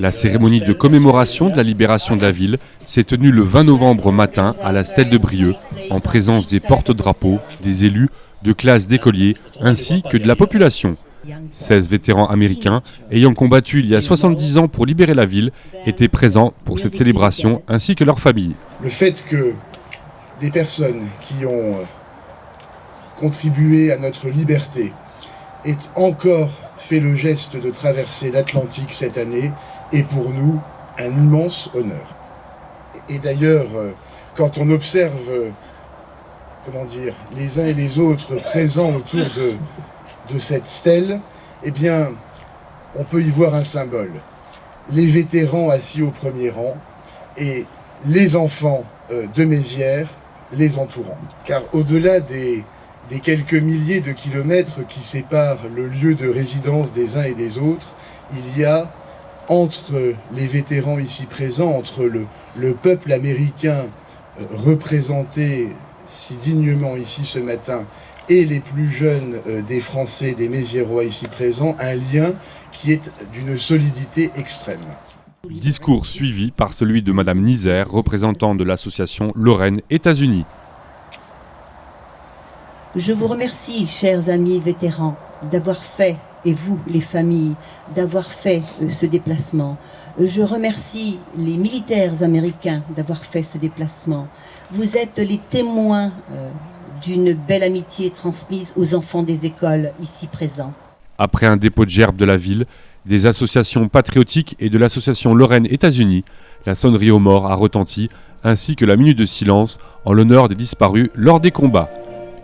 La cérémonie de commémoration de la libération de la ville s'est tenue le 20 novembre matin à la Stèle de Brieux, en présence des porte-drapeaux, des élus, de classes d'écoliers, ainsi que de la population. 16 vétérans américains, ayant combattu il y a 70 ans pour libérer la ville, étaient présents pour cette célébration, ainsi que leurs familles. Le fait que des personnes qui ont contribué à notre liberté aient encore fait le geste de traverser l'Atlantique cette année est pour nous un immense honneur. Et d'ailleurs, quand on observe, les uns et les autres présents autour de cette stèle, eh bien, on peut y voir un symbole. Les vétérans assis au premier rang et les enfants de Mézières les entourant. Car au-delà des quelques milliers de kilomètres qui séparent le lieu de résidence des uns et des autres, il y a entre les vétérans ici présents, entre le peuple américain représenté si dignement ici ce matin et les plus jeunes des Français, des Méziérois ici présents, un lien qui est d'une solidité extrême. Discours suivi par celui de Madame Nizer, représentant de l'association Lorraine États-Unis. Je vous remercie, chers amis vétérans, d'avoir fait, et vous, les familles, d'avoir fait ce déplacement. Je remercie les militaires américains d'avoir fait ce déplacement. Vous êtes les témoins d'une belle amitié transmise aux enfants des écoles ici présents. Après un dépôt de gerbes de la ville, des associations patriotiques et de l'association Lorraine États-Unis, la sonnerie aux morts a retenti, ainsi que la minute de silence en l'honneur des disparus lors des combats.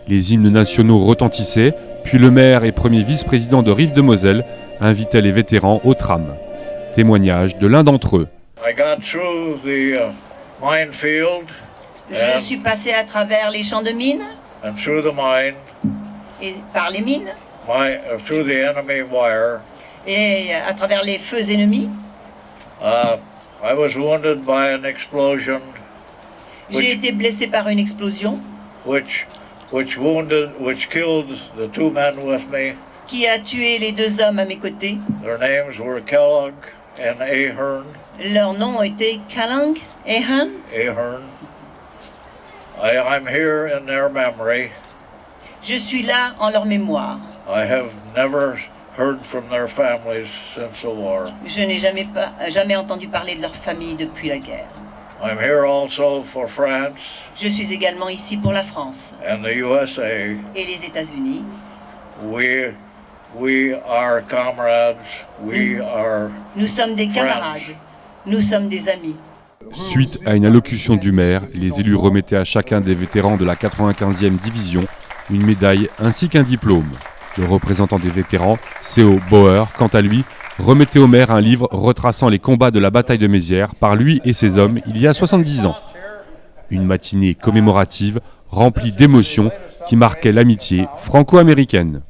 Les hymnes nationaux retentissaient, puis le maire et premier vice-président de Rive-de-Moselle invitaient les vétérans au tram. Témoignage de l'un d'entre eux. Je suis passé à travers les champs de mines et par les mines et à travers les feux ennemis. J'ai été blessé par une explosion qui a tué les deux hommes à mes côtés. Leurs noms étaient Kellogg et Ahern. I'm here in their memory. Je suis là en leur mémoire. I have never heard from their families since the war. Je n'ai jamais entendu parler de leur famille depuis la guerre. I'm here also for France. Je suis également ici pour la France. And the USA. Et les États-Unis. We are comrades. Nous sommes des camarades. Nous sommes des amis. Suite à une allocution du maire, les élus remettaient à chacun des vétérans de la 95e division une médaille ainsi qu'un diplôme. Le représentant des vétérans, C.O. Bauer, quant à lui, remettait au maire un livre retraçant les combats de la bataille de Mézières par lui et ses hommes il y a 70 ans. Une matinée commémorative remplie d'émotions qui marquait l'amitié franco-américaine.